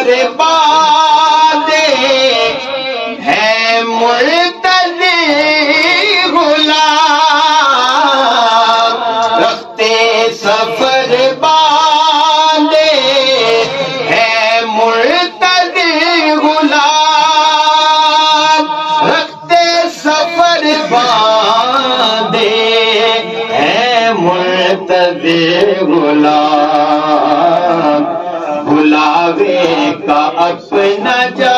सफर बादे है मुर्तज़ी गुलाम, रखते सफर बादे है मुर्तज़ी गुलाम, रखते सफर बादे है मुर्तज़ी गुलाम, बुलावे का अपना जा